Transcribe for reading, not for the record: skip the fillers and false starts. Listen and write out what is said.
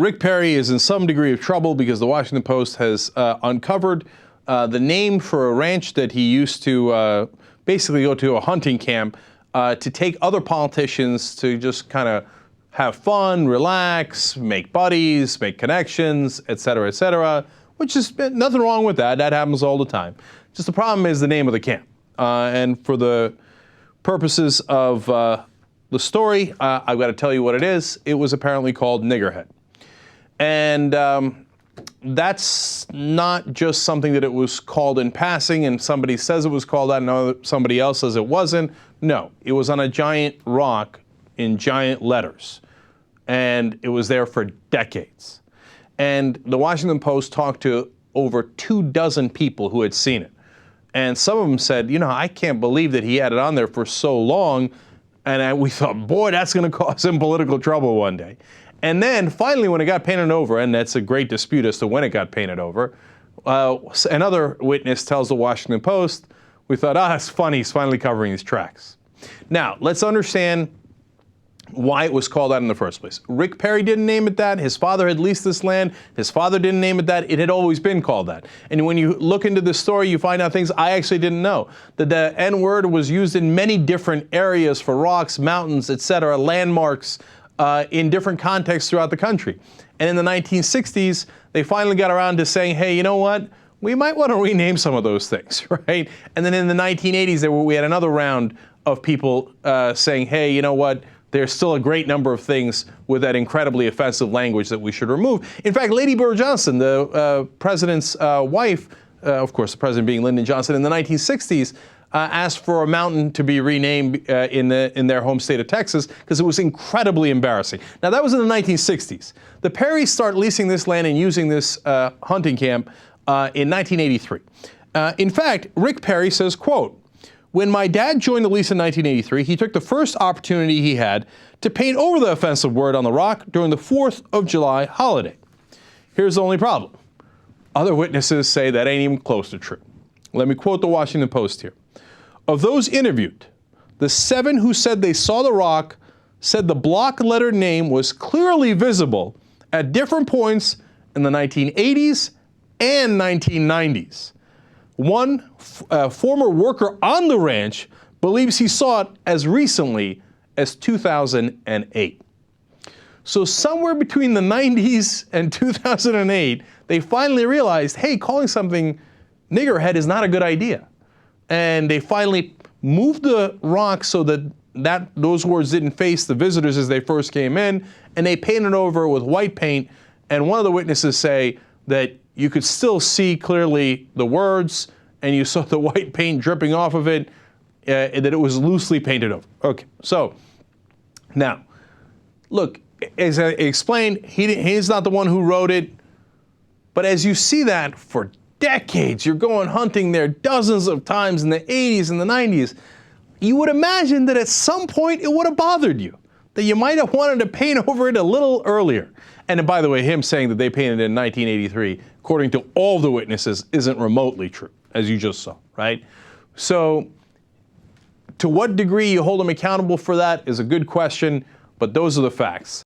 Rick Perry is in some degree of trouble because the Washington Post has uncovered the name for a ranch that he used to basically go to a hunting camp to take other politicians to just kind of have fun, relax, make buddies, make connections, et cetera, which is nothing wrong with that. That happens all the time. Just the problem is the name of the camp. And for the purposes of the story, I've got to tell you what it is. It was apparently called Niggerhead. And that's not just something that it was called in passing and somebody says it was called that and somebody else says it wasn't. No, it was on a giant rock in giant letters. And it was there for decades. And the Washington Post talked to over 24 people who had seen it. And some of them said, you know, I can't believe that he had it on there for so long. And we thought, boy, that's going to cause him political trouble one day. And then finally, when it got painted over, and that's a great dispute as to when it got painted over, another witness tells the Washington Post, we thought, it's funny, he's finally covering his tracks. Now, let's understand why it was called that in the first place. Rick Perry didn't name it that. His father had leased this land. His father didn't name it that. It had always been called that. And when you look into this story, you find out things I actually didn't know. That the N-word was used in many different areas for rocks, mountains, etc., landmarks in different contexts throughout the country. And in the 1960s, they finally got around to saying, hey, you know what? We might want to rename some of those things, right? And then in the 1980s, we had another round of people saying, hey, you know what? There's still a great number of things with that incredibly offensive language that we should remove. In fact, Lady Bird Johnson, the president's wife, of course, the president being Lyndon Johnson, in the 1960s, asked for a mountain to be renamed in their home state of Texas because it was incredibly embarrassing. Now, that was in the 1960s. The Perrys start leasing this land and using this hunting camp in 1983. In fact, Rick Perry says, quote, when my dad joined the lease in 1983, he took the first opportunity he had to paint over the offensive word on the rock during the 4th of July holiday. Here's the only problem. Other witnesses say that ain't even close to true. Let me quote the Washington Post here. Of those interviewed, the 7 who said they saw the rock said the block letter name was clearly visible at different points in the 1980s and 1990s. One former worker on the ranch believes he saw it as recently as 2008. So somewhere between the 90s and 2008, they finally realized, hey, calling something Niggerhead is not a good idea. And they finally moved the rock so that those words didn't face the visitors as they first came in, and they painted over with white paint. And one of the witnesses say that you could still see clearly the words, and you saw the white paint dripping off of it, that it was loosely painted over. Okay, so now, look, as I explained, he's not the one who wrote it, but as you see that for decades, you're going hunting there dozens of times in the 80s and the 90s, you would imagine that at some point it would have bothered you, that you might have wanted to paint over it a little earlier. And by the way, him saying that they painted it in 1983, according to all the witnesses, isn't remotely true, as you just saw, right? So to what degree you hold him accountable for that is a good question, but those are the facts.